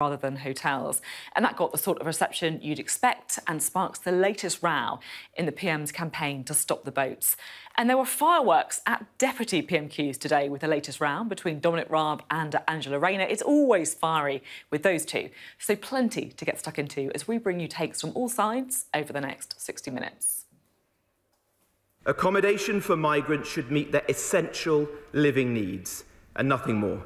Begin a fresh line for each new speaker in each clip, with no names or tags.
rather than hotels. And that got the sort of reception you'd expect and sparks the latest row in the PM's campaign to stop the boats. And there were fireworks at Deputy PMQs today with the latest round between Dominic Raab and Angela Rayner. It's always fiery with those two, so plenty to get stuck into as we bring you takes from all sides over the next 60 minutes.
Accommodation for migrants should meet their essential living needs and nothing more.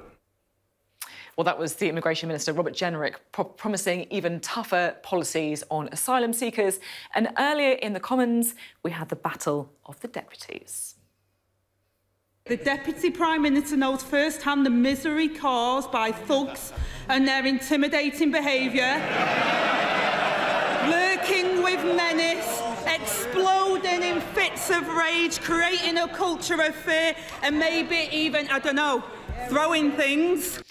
Well, that was the Immigration Minister, Robert Jenrick, promising even tougher policies on asylum seekers. And earlier in the Commons, we had the battle of the deputies.
The Deputy Prime Minister knows firsthand the misery caused by thugs and their intimidating behaviour, lurking with menace, exploding in fits of rage, creating a culture of fear and maybe even, I don't know, throwing things.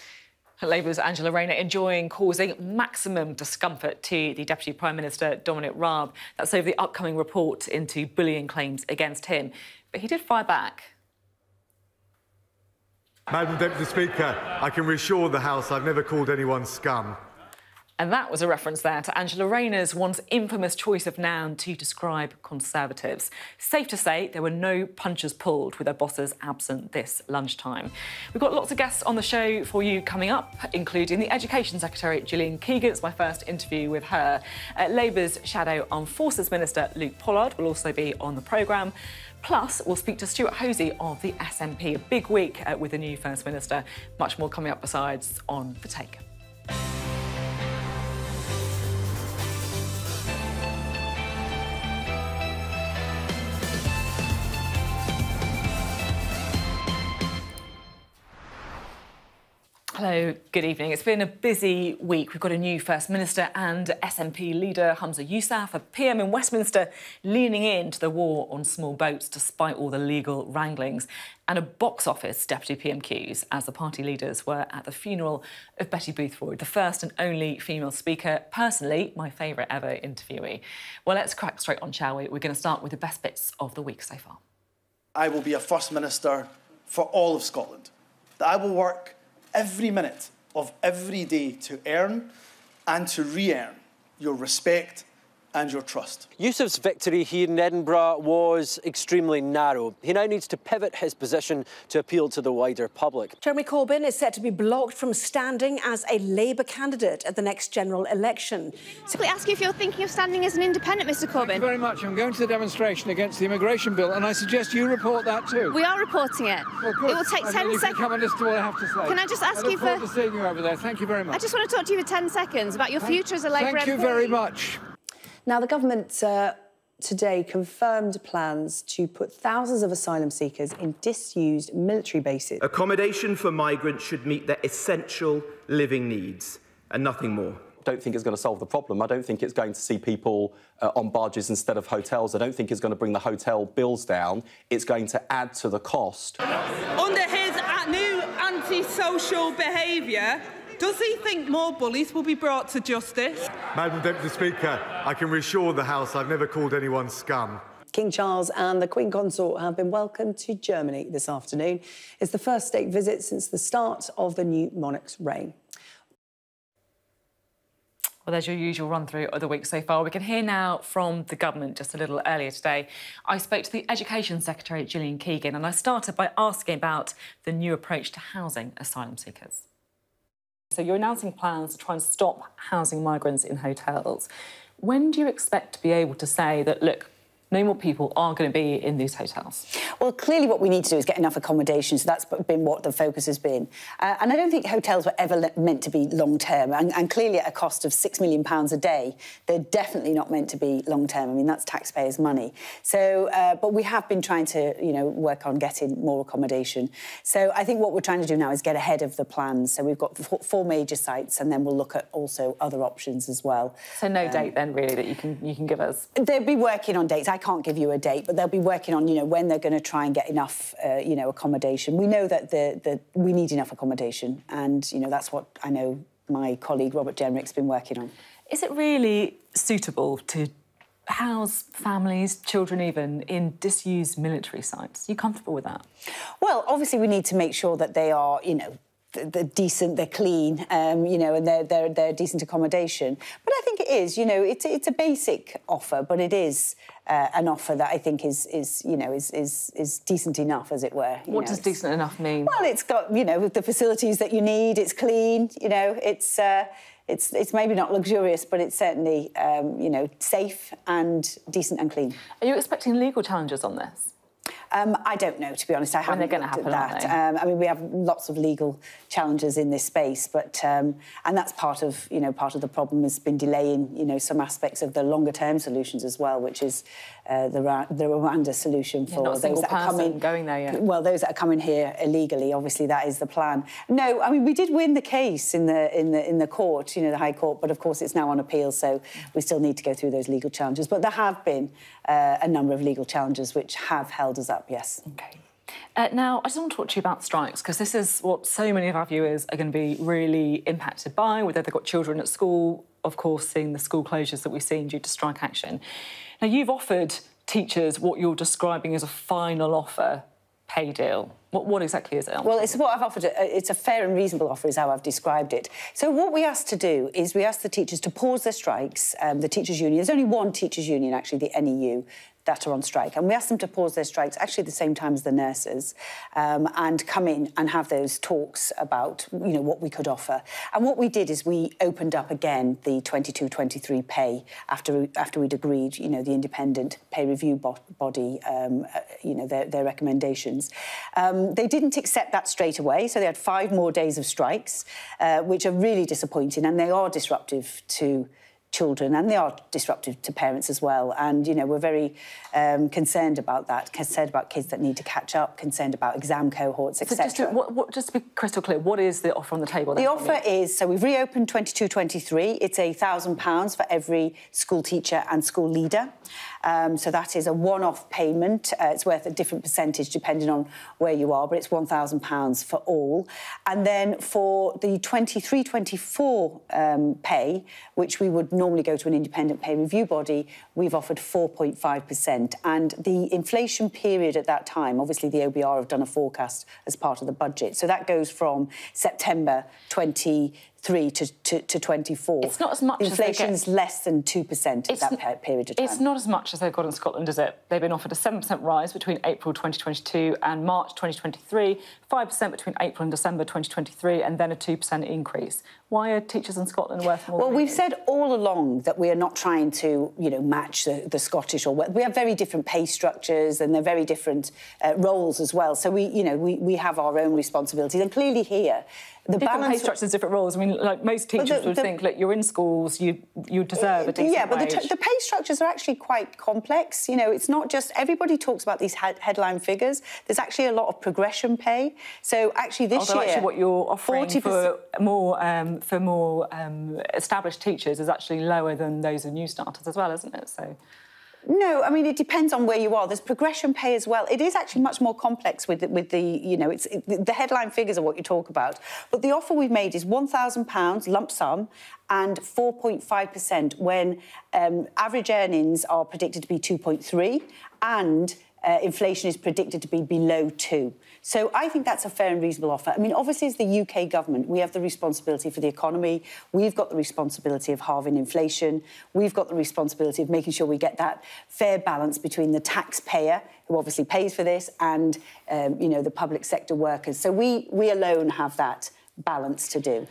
Labour's Angela Rayner enjoying causing maximum discomfort to the Deputy Prime Minister, Dominic Raab. That's over the upcoming report into bullying claims against him. But he did fire back.
Madam Deputy Speaker, I can reassure the House I've never called anyone scum.
And that was a reference there to Angela Rayner's once infamous choice of noun to describe Conservatives. Safe to say there were no punches pulled with their bosses absent this lunchtime. We've got lots of guests on the show for you coming up, including the Education Secretary Gillian Keegan. It's my first interview with her. Labour's Shadow Armed Forces Minister Luke Pollard will also be on the programme. Plus, we'll speak to Stewart Hosie of the SNP. A big week with the new First Minister. Much more coming up besides on The Take. Hello, good evening. It's been a busy week. We've got a new First Minister and SNP leader, Humza Yousaf, a PM in Westminster leaning into the war on small boats despite all the legal wranglings, and a box office deputy PMQs as the party leaders were at the funeral of Betty Boothroyd, the first and only female speaker, personally my favourite ever interviewee. Well, let's crack straight on, shall we? We're going to start with the best bits of the week so far.
I will be a First Minister for all of Scotland. That I will work every minute of every day to earn and to re-earn your respect and your trust.
Yousaf's victory here in Edinburgh was extremely narrow. He now needs to pivot his position to appeal to the wider public.
Jeremy Corbyn is set to be blocked from standing as a Labour candidate at the next general election.
Simply ask you if you're thinking of standing as an independent, Mr Corbyn.
Thank you very much. I'm going to the demonstration against the immigration bill, and I suggest you report that too.
We are reporting it.
Well, good.
It will take 10 seconds.
Come and listen to what I have to say.
Can I just ask you for...
I look forward to seeing you over there. Thank you very much.
I just want to talk to you for 10 seconds about your future as a Labour MP.
Thank you very much.
Now, the government today confirmed plans to put thousands of asylum seekers in disused military bases.
Accommodation for migrants should meet their essential living needs and nothing more.
I don't think it's going to solve the problem. I don't think it's going to see people on barges instead of hotels. I don't think it's going to bring the hotel bills down. It's going to add to the cost.
Under his new anti-social behaviour, does he think more bullies will be brought to justice?
Madam Deputy Speaker, I can reassure the House I've never called anyone scum.
King Charles and the Queen Consort have been welcomed to Germany this afternoon. It's the first state visit since the start of the new monarch's reign.
Well, there's your usual run-through of the week so far. We can hear now from the government just a little earlier today. I spoke to the Education Secretary Gillian Keegan, and I started by asking about the new approach to housing asylum seekers. So you're announcing plans to try and stop housing migrants in hotels. When do you expect to be able to say that, look, no more people are going to be in these hotels?
Well, clearly what we need to do is get enough accommodation, so that's been what the focus has been. And I don't think hotels were ever meant to be long-term, and clearly at a cost of £6 million a day, they're definitely not meant to be long-term. I mean, that's taxpayers' money. So, but we have been trying to, you know, work on getting more accommodation. So I think what we're trying to do now is get ahead of the plans. So we've got four major sites, and then we'll look at also other options as well.
So no date then, really, that you can give us?
They'll be working on dates. I can't give you a date, but they'll be working on, you know, when they're going to try and get enough, you know, accommodation. We know that we need enough accommodation, and, you know, that's what I know my colleague Robert Jenrick's been working on.
Is it really suitable to house families, children even, in disused military sites? Are you comfortable with that?
Well, obviously we need to make sure that they are, you know, they're decent, they're clean, you know, and they're decent accommodation. But I think it is, you know, it's a basic offer, but it is an offer that I think is decent enough, as it were.
What does decent enough mean?
Well, it's got, you know, the facilities that you need. It's clean, you know. It's maybe not luxurious, but it's certainly, you know, safe and decent and clean.
Are you expecting legal challenges on this?
I don't know, to be honest. I haven't
looked at that.
I mean, we have lots of legal challenges in this space, but and that's part of the problem has been delaying, you know, some aspects of the longer-term solutions as well, which is the Rwanda solution for those that are coming
going there yet.
Well, those that are coming here illegally. Obviously, that is the plan. No, I mean, we did win the case in the court, you know, the High Court, but of course it's now on appeal, so we still need to go through those legal challenges. But there have been a number of legal challenges which have held us up. Yes.
OK. Now, I just want to talk to you about strikes, because this is what so many of our viewers are going to be really impacted by, whether they've got children at school, of course, seeing the school closures that we've seen due to strike action. Now, you've offered teachers what you're describing as a final offer pay deal. What exactly is it?
Well, it's what I've offered. It's a fair and reasonable offer is how I've described it. So what we asked to do is we asked the teachers to pause their strikes, the teachers' union. There's only one teachers' union, actually, the NEU, that are on strike. And we asked them to pause their strikes, actually at the same time as the nurses, and come in and have those talks about, you know, what we could offer. And what we did is we opened up again the 22-23 pay after we'd agreed, you know, the independent pay review body, you know, their recommendations. They didn't accept that straight away, so they had 5 more days of strikes, which are really disappointing, and they are disruptive to children, and they are disruptive to parents as well. And, you know, we're very concerned about that, concerned about kids that need to catch up, concerned about exam cohorts, etc.
So just to be crystal clear, what is the offer on the table?
The offer is, so we've reopened 22-23. It's £1,000 for every school teacher and school leader. So that is a one-off payment. It's worth a different percentage depending on where you are, but it's £1,000 for all. And then for the 23-24 pay, which we would normally go to an independent pay review body, we've offered 4.5%. And the inflation period at that time, obviously the OBR have done a forecast as part of the budget. So that goes from September 23 to 24.
It's not as much
Inflation's less than 2% at that period of time.
It's not as much as they've got in Scotland, is it? They've been offered a 7% rise between April 2022 and March 2023, 5% between April and December 2023, and then a 2% increase. Why are teachers in Scotland worth more?
Well, we've said all along that we are not trying to, you know, match the Scottish or we have very different pay structures and they're very different roles as well. So we have our own responsibilities, and clearly here the
different pay structures, different roles. I mean, like most teachers would think, look, you're in schools, you deserve a decent wage.
But the pay structures are actually quite complex. You know, it's not just everybody talks about these headline figures. There's actually a lot of progression pay. So actually this year,
actually what you're offering for more established teachers is actually lower than those of new starters as well, isn't it? So.
No, I mean, it depends on where you are. There's progression pay as well. It is actually much more complex with the you know, the headline figures are what you talk about. But the offer we've made is £1,000 lump sum and 4.5% when average earnings are predicted to be 2.3 and inflation is predicted to be below 2. So I think that's a fair and reasonable offer. I mean, obviously, as the UK government, we have the responsibility for the economy. We've got the responsibility of halving inflation. We've got the responsibility of making sure we get that fair balance between the taxpayer, who obviously pays for this, and, you know, the public sector workers. So we alone have that balance to do.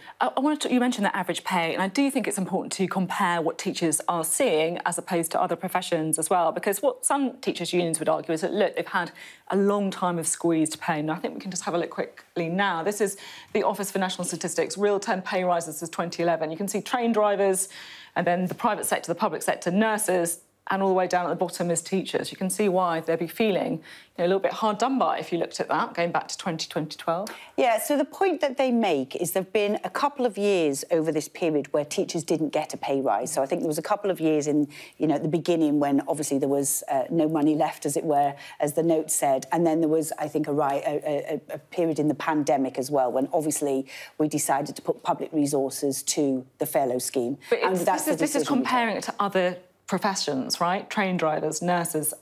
You mentioned the average pay, and I do think it's important to compare what teachers are seeing as opposed to other professions as well, because what some teachers' unions would argue is that, look, they've had a long time of squeezed pay. And I think we can just have a look quickly now. This is the Office for National Statistics, real-term pay rises since 2011. You can see train drivers, and then the private sector, the public sector, nurses, and all the way down at the bottom is teachers. You can see why they'd be feeling, you know, a little bit hard done by if you looked at that, going back to 2012. Yeah,
so the point that they make is there have been a couple of years over this period where teachers didn't get a pay rise. So I think there was a couple of years in, you know, at the beginning when obviously there was no money left, as it were, as the note said. And then there was, I think, a period in the pandemic as well, when obviously we decided to put public resources to the furlough scheme.
But this is comparing it to other professions, right? Train drivers, nurses,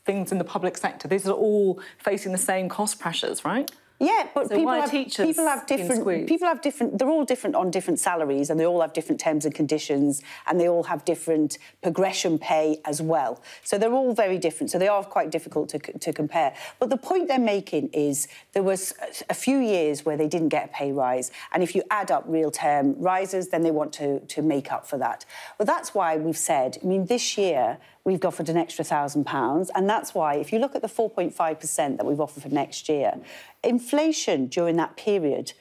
things in the public sector. These are all facing the same cost pressures, right?
Yeah, but
so
people
have
different. People have different. They're all different on different salaries, and they all have different terms and conditions, and they all have different progression pay as well. So they're all very different. So they are quite difficult to compare. But the point they're making is there was a few years where they didn't get a pay rise, and if you add up real term rises, then they want to make up for that. Well, that's why we've said. I mean, this year we've offered an extra £1,000, and that's why if you look at the 4.5% that we've offered for next year. Inflation during that period,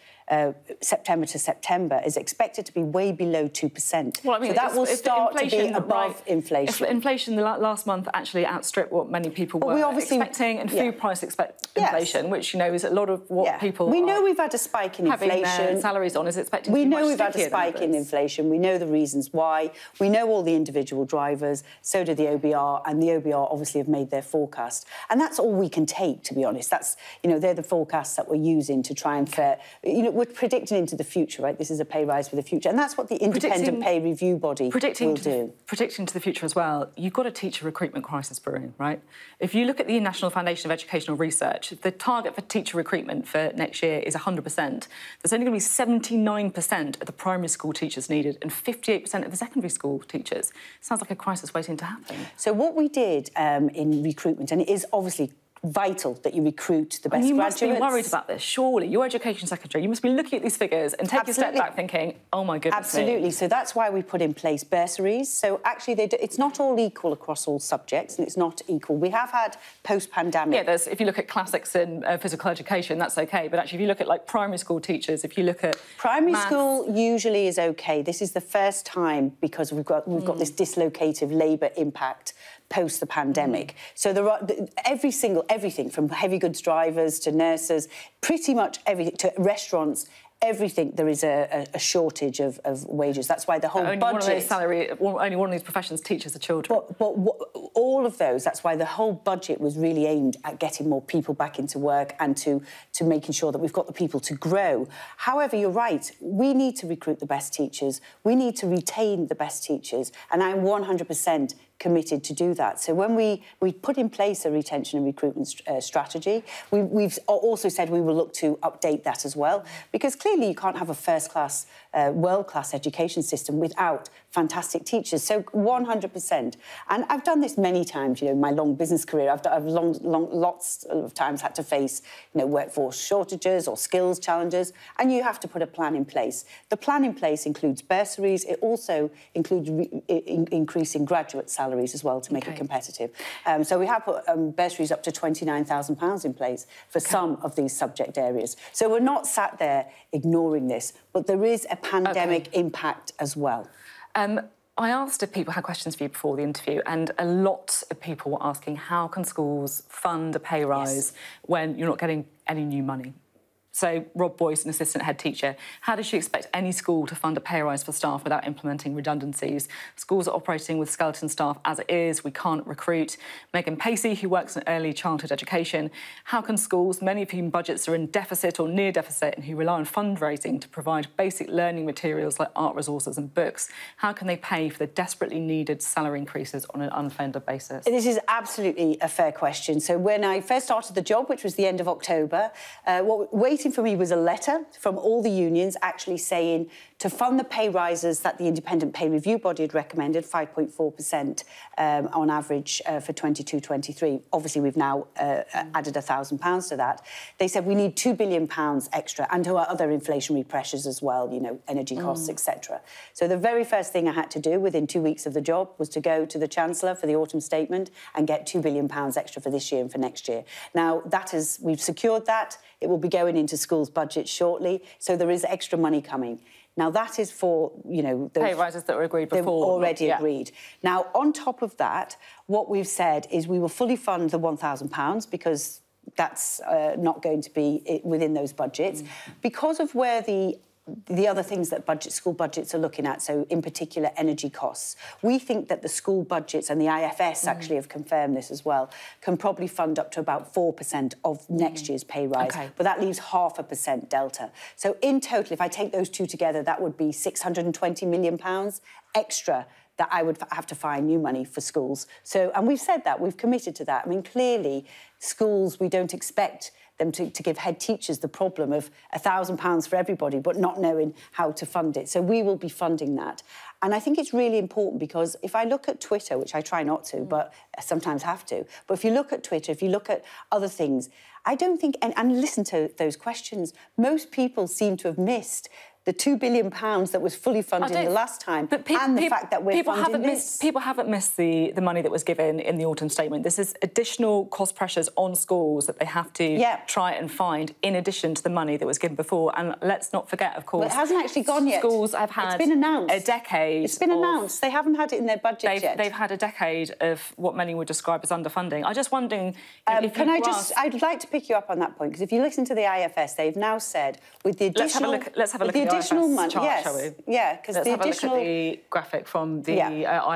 September to September, is expected to be way below 2%.
Well, I mean,
so that will start to be above inflation.
If inflation last month actually outstripped what many people were expecting, and food price inflation, which, you know, is a lot of what people
We know we've had a spike in inflation.
Their salaries on is expected to be
We know
much
we've had a spike in inflation. We know the reasons why. We know all the individual drivers. So do the OBR, and the OBR obviously have made their forecast. And that's all we can take, to be honest. That's, you know, they're the forecasts that we're using to try and we're predicting into the future, right? This is a pay rise for the future. And that's what the independent pay review body will do.
Predicting to the future as well, you've got a teacher recruitment crisis brewing, right? If you look at the National Foundation of Educational Research, the target for teacher recruitment for next year is 100%. There's only going to be 79% of the primary school teachers needed and 58% of the secondary school teachers. Sounds like a crisis waiting to happen.
So what we did in recruitment, and it is obviously vital that you recruit the best graduates.
You must be worried about this, surely. You're Education Secretary. You must be looking at these figures and take a step back thinking, oh, my goodness.
Absolutely. So that's why we put in place bursaries. So actually, it's not all equal across all subjects, and it's not equal. We have had post-pandemic...
Yeah, if you look at classics and physical education, that's OK. But actually, if you look at, like, primary school teachers, if you look at
primary school usually is OK. This is the first time, because we've got this dislocated labour impact post the pandemic. So there are everything from heavy goods drivers to nurses, pretty much everything, to restaurants, everything, there is a shortage of wages. That's why the whole
only
budget...
only one of these professions teaches the children.
But all of those, that's why the whole budget was really aimed at getting more people back into work and to making sure that we've got the people to grow. However, you're right, we need to recruit the best teachers. We need to retain the best teachers. And I'm 100% committed to do that. So when we put in place a retention and recruitment strategy, we've also said we will look to update that as well, because clearly you can't have a first-class, world-class education system without fantastic teachers. So 100%. And I've done this many times, you know, in my long business career. I've lots of times had to face, you know, workforce shortages or skills challenges, and you have to put a plan in place. The plan in place includes bursaries. It also includes increasing graduate salaries as well to make it competitive. So we have put bursaries up to £29,000 in place for some of these subject areas. So we're not sat there ignoring this, but there is a pandemic impact as well.
I asked if people had questions for you before the interview, and a lot of people were asking, how can schools fund a pay rise when you're not getting any new money? So, Rob Boyce, an assistant head teacher, how does she expect any school to fund a pay rise for staff without implementing redundancies? Schools are operating with skeleton staff as it is. We can't recruit. Megan Pacey, who works in early childhood education, how can schools, many of whom budgets are in deficit or near deficit and who rely on fundraising to provide basic learning materials like art resources and books, how can they pay for the desperately needed salary increases on an unfunded basis?
This is absolutely a fair question. So when I first started the job, which was the end of October, waiting for me was a letter from all the unions actually saying to fund the pay rises that the independent pay review body had recommended, 5.4% on average for 22-23. Obviously, we've now added £1,000 to that. They said we need £2 billion extra, and to our other inflationary pressures as well, you know, energy costs, etc. So the very first thing I had to do within 2 weeks of the job was to go to the Chancellor for the autumn statement and get £2 billion extra for this year and for next year. Now, we've secured that. It will be going into schools' budgets shortly, so there is extra money coming. Now, that is for, you know...
pay rises that were agreed before.
They were already agreed. Now, on top of that, what we've said is we will fully fund the £1,000 because that's not going to be within those budgets. Because of where the other things that school budgets are looking at, so in particular energy costs, we think that the school budgets, and the IFS actually have confirmed this as well, can probably fund up to about 4% of next year's pay rise, but that leaves 0.5% delta. So in total, if I take those two together, that would be £620 million extra that I would have to find new money for schools. So, and we've said that, we've committed to that. I mean, clearly, schools, we don't expect them to give head teachers the problem of £1,000 for everybody, but not knowing how to fund it. So we will be funding that. And I think it's really important because if I look at Twitter, which I try not to, but I sometimes have to, but if you look at Twitter, if you look at other things, I don't think, and listen to those questions, most people seem to have missed the £2 billion that was fully funded the last time, and the fact that we're funding this.
People haven't missed the money that was given in the autumn statement. This is additional cost pressures on schools that they have to try and find in addition to the money that was given before. And let's not forget, of course...
Well, it hasn't actually gone yet.
Schools have had...
It's been announced.
A decade.
It's been announced. They haven't had it in their budget yet.
They've had a decade of what many would describe as underfunding. I'm just wondering...
I'd like to pick you up on that point, because if you listen to the IFS, they've now said with the additional...
Let's have a look at the additional
money.
Chart,
yes.
Shall we?
Yeah, because the additional...
Let's have a look at the graphic from the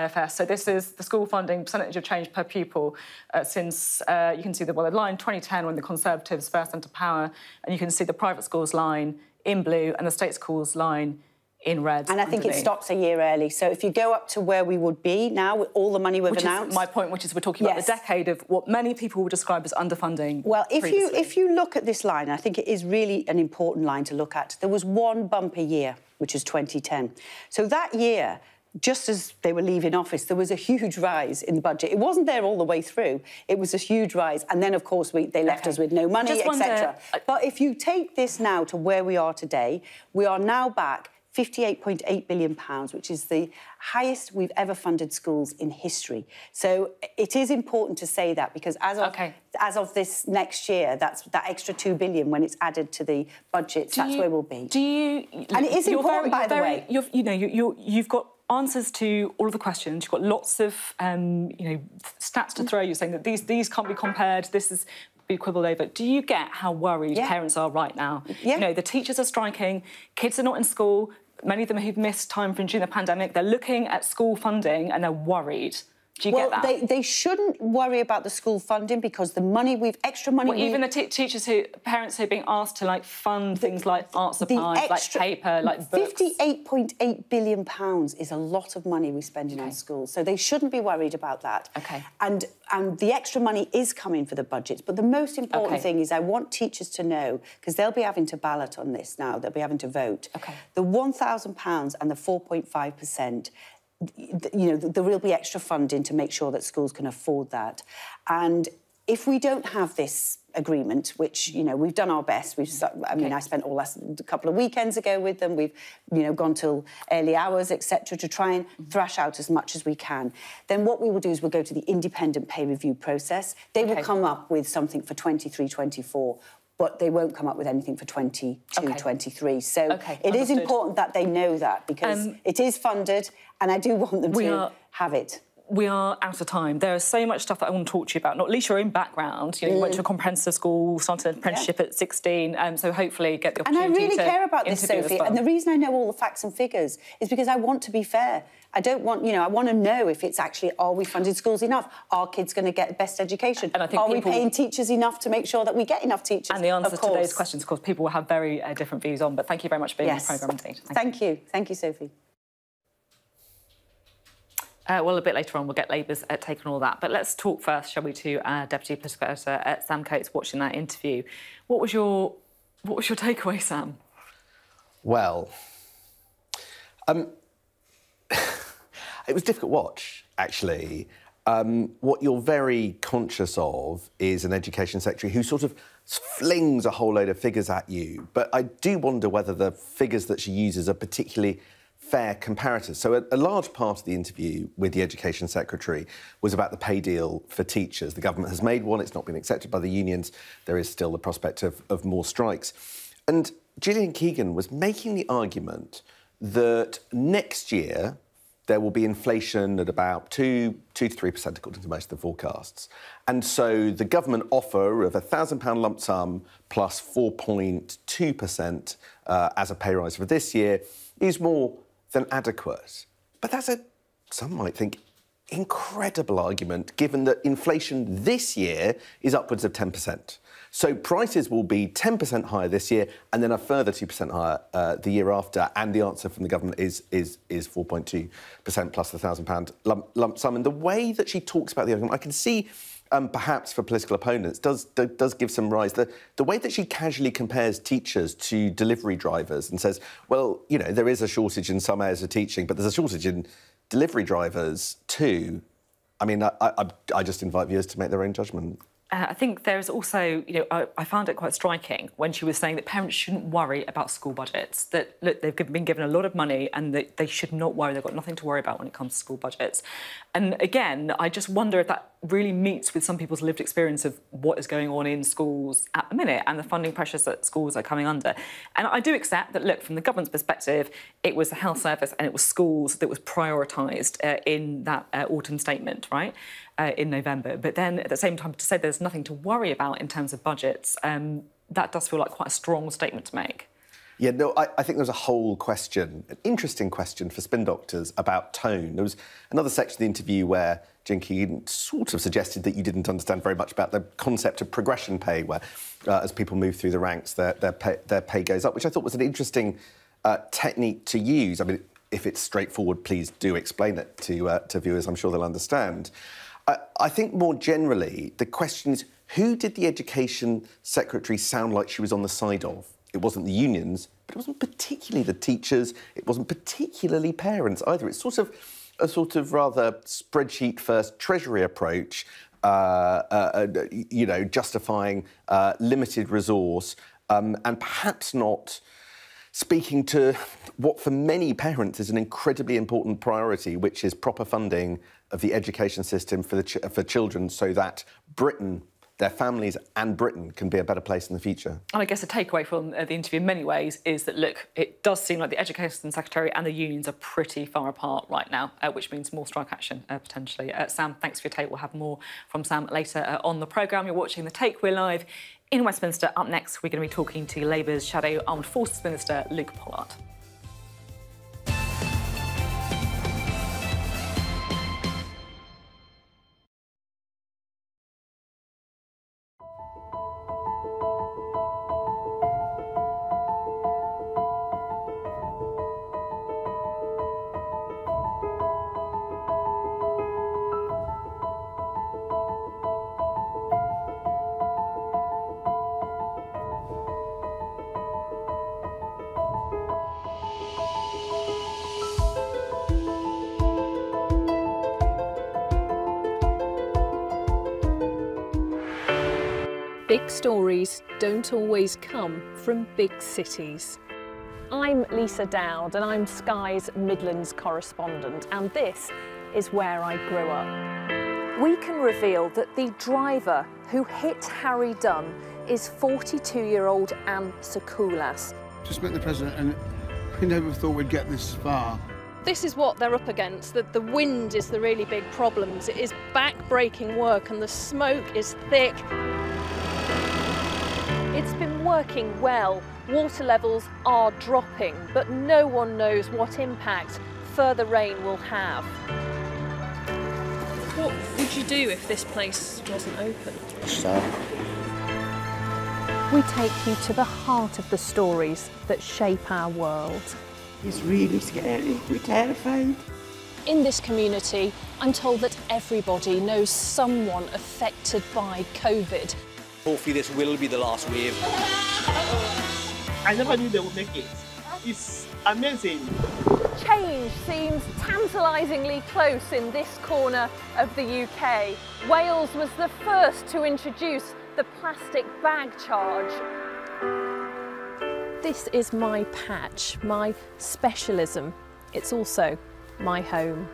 IFS. So this is the school funding percentage of change per pupil since, you can see the line 2010 when the Conservatives first entered power, and you can see the private schools line in blue and the state schools line in red.
And I think it stops a year early. So if you go up to where we would be now with all the money we've announced...
Is my point, which is we're talking about the decade of what many people would describe as underfunding.
Well, if you look at this line, I think it is really an important line to look at. There was one bumper year, which was 2010. So that year, just as they were leaving office, there was a huge rise in the budget. It wasn't there all the way through. It was a huge rise. And then, of course, they left us with no money, etc. But if you take this now to where we are today, we are now back £58.8 billion, which is the highest we've ever funded schools in history. So it is important to say that, because as of this next year, that extra £2 billion, when it's added to the budget, that's where we'll be. And it is important, by the way.
You've got answers to all of the questions. You've got lots of stats to throw. You're saying that these can't be compared. This is be quibbled over. Do you get how worried parents are right now?
Yeah.
You know, the teachers are striking, kids are not in school, many of them who've missed time during the pandemic, they're looking at school funding and they're worried. Do you get that?
Well, they shouldn't worry about the school funding, because the money extra money...
even the parents who are being asked to, fund things like art supplies, like paper, like books.
£58.8 billion is a lot of money we're spending on schools, so they shouldn't be worried about that.
OK.
And the extra money is coming for the budgets, but the most important thing is I want teachers to know, because they'll be having to ballot on this now, they'll be having to vote. The £1,000 and the 4.5%, there will be extra funding to make sure that schools can afford that. And if we don't have this agreement, which, we've done our best, I spent a couple of weekends ago with them, we've, gone till early hours, etc., to try and thrash out as much as we can, then what we will do is we'll go to the independent pay review process. They will come up with something for 23-24, but they won't come up with anything for 22-23. So it is important that they know that, because it is funded, and I do want them to have it.
We are out of time. There is so much stuff that I want to talk to you about, not least your own background. You went to a comprehensive school, started an apprenticeship at 16, so hopefully get the opportunity to...
And I really care about this, Sophie, and the reason I know all the facts and figures is because I want to be fair. I don't want, I want to know if it's actually, are we funding schools enough? Are kids going to get the best education? And I think we paying teachers enough to make sure that we get enough teachers?
And the answers to those questions, of course, people will have very different views on, but thank you very much for being on the programme indeed.
Thank you. Thank you, Sophie.
Well, a bit later on, we'll get Labour's take on all that. But let's talk first, shall we, to Deputy Political Editor Sam Coates watching that interview. What was your takeaway, Sam?
Well, it was a difficult watch, actually. What you're very conscious of is an Education Secretary who sort of flings a whole load of figures at you. But I do wonder whether the figures that she uses are particularly fair comparators. So a large part of the interview with the Education Secretary was about the pay deal for teachers. The government has made one, it's not been accepted by the unions. There is still the prospect of more strikes. And Gillian Keegan was making the argument that next year there will be inflation at about 2 to 3%, according to most of the forecasts. And so the government offer of £1,000 lump sum plus 4.2% as a pay rise for this year is more than adequate. But that's some might think, incredible argument, given that inflation this year is upwards of 10%. So prices will be 10% higher this year and then a further 2% higher the year after. And the answer from the government is 4.2% plus the £1,000 lump sum. And the way that she talks about the argument, I can see perhaps for political opponents, does give some rise. The way that she casually compares teachers to delivery drivers and says, well, you know, there is a shortage in some areas of teaching, but there's a shortage in delivery drivers too. I mean, I just invite viewers to make their own judgment.
I think there's also, you know, I found it quite striking when she was saying that parents shouldn't worry about school budgets, that, look, they've been given a lot of money and that they should not worry, they've got nothing to worry about when it comes to school budgets. And again, I just wonder if that really meets with some people's lived experience of what is going on in schools at the minute and the funding pressures that schools are coming under. And I do accept that, look, from the government's perspective, it was the health service and it was schools that was prioritised in that autumn statement, right? In November. But then at the same time, to say there's nothing to worry about in terms of budgets, that does feel like quite a strong statement to make.
Yeah, no, I think there's a whole question, an interesting question for spin doctors about tone. There was another section of the interview where Gillian Keegan sort of suggested that you didn't understand very much about the concept of progression pay, where as people move through the ranks, their pay goes up, which I thought was an interesting technique to use. I mean, if it's straightforward, please do explain it to viewers. I'm sure they'll understand. I think more generally, the question is, who did the Education Secretary sound like she was on the side of? It wasn't the unions, but it wasn't particularly the teachers, it wasn't particularly parents either. It's sort of a rather spreadsheet-first Treasury approach, you know, justifying limited resource and perhaps not speaking to what for many parents is an incredibly important priority, which is proper funding of the education system for children so that Britain, their families and Britain can be a better place in the future. And
I guess the takeaway from the interview in many ways is that, look, it does seem like the Education Secretary and the unions are pretty far apart right now, which means more strike action, potentially. Sam, thanks for your take. We'll have more from Sam later on the programme. You're watching The Take. We're live in Westminster. Up next, we're going to be talking to Labour's Shadow Armed Forces Minister, Luke Pollard.
Big stories don't always come from big cities. I'm Lisa Dowd and I'm Sky's Midlands correspondent, and this is where I grew up. We can reveal that the driver who hit Harry Dunn is 42-year-old Anne Sakoulas.
Just met the president and we never thought we'd get this far.
This is what they're up against, that the wind is the really big problem. It is back-breaking work and the smoke is thick. It's been working well. Water levels are dropping, but no one knows what impact further rain will have. What would you do if this place wasn't open? We take you to the heart of the stories that shape our world.
It's really scary. We're terrified.
In this community, I'm told that everybody knows someone affected by COVID.
Hopefully this will be the last wave.
I never knew they would make it. It's amazing.
Change seems tantalisingly close in this corner of the UK. Wales was the first to introduce the plastic bag charge. This is my patch, my specialism. It's also my home.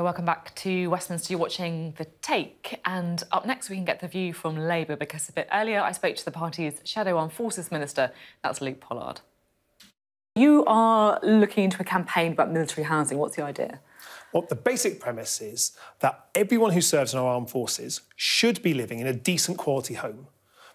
welcome back to Westminster. You're watching The Take, and up next we can get the view from Labour, because a bit earlier I spoke to the party's Shadow Armed Forces Minister, that's Luke Pollard. You are looking into a campaign about military housing. What's the idea?
Well, the basic premise is that everyone who serves in our armed forces should be living in a decent quality home.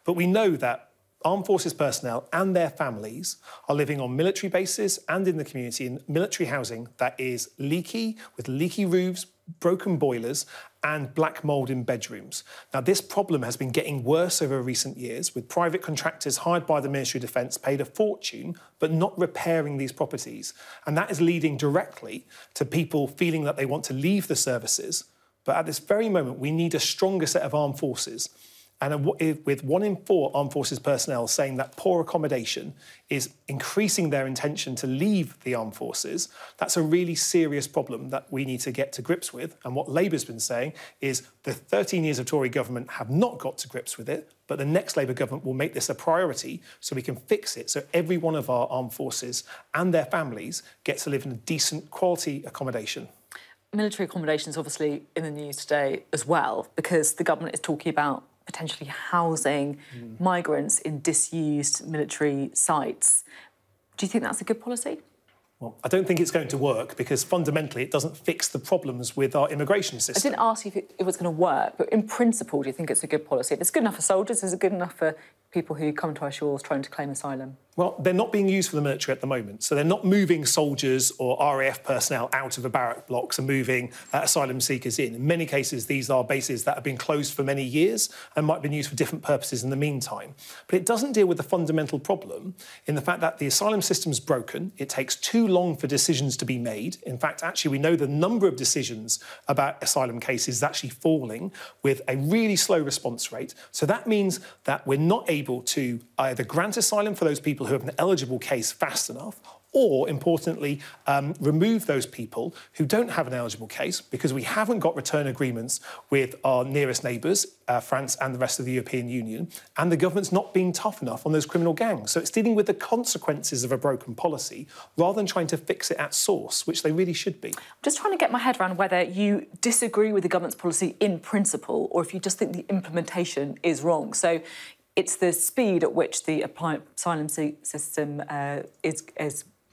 But we know that armed forces personnel and their families are living on military bases and in the community in military housing that is leaky, with leaky roofs, broken boilers and black mould in bedrooms. Now, this problem has been getting worse over recent years, with private contractors hired by the Ministry of Defence paid a fortune but not repairing these properties. And that is leading directly to people feeling that they want to leave the services. But at this very moment, we need a stronger set of armed forces. And with 1 in 4 armed forces personnel saying that poor accommodation is increasing their intention to leave the armed forces, that's a really serious problem that we need to get to grips with. And what Labour's been saying is the 13 years of Tory government have not got to grips with it, but the next Labour government will make this a priority so we can fix it, so every one of our armed forces and their families gets to live in a decent quality accommodation.
Military accommodation is obviously in the news today as well, because the government is talking about potentially housing migrants in disused military sites. Do you think that's a good policy?
Well, I don't think it's going to work, because fundamentally it doesn't fix the problems with our immigration system.
I didn't ask you if it was going to work, but in principle, do you think it's a good policy? If it's good enough for soldiers, is it good enough for people who come to our shores trying to claim asylum?
Well, they're not being used for the military at the moment, so they're not moving soldiers or RAF personnel out of the barrack blocks and moving asylum seekers in. In many cases, these are bases that have been closed for many years and might have been used for different purposes in the meantime. But it doesn't deal with the fundamental problem in the fact that the asylum system's broken. It takes too long for decisions to be made. In fact, actually, we know the number of decisions about asylum cases is actually falling, with a really slow response rate. So that means that we're not able to either grant asylum for those people who have an eligible case fast enough, or, importantly, remove those people who don't have an eligible case, because we haven't got return agreements with our nearest neighbours, France and the rest of the European Union, and the government's not being tough enough on those criminal gangs. So it's dealing with the consequences of a broken policy rather than trying to fix it at source, which they really should be. I'm
just trying to get my head around whether you disagree with the government's policy in principle, or if you just think the implementation is wrong. So it's the speed at which the asylum system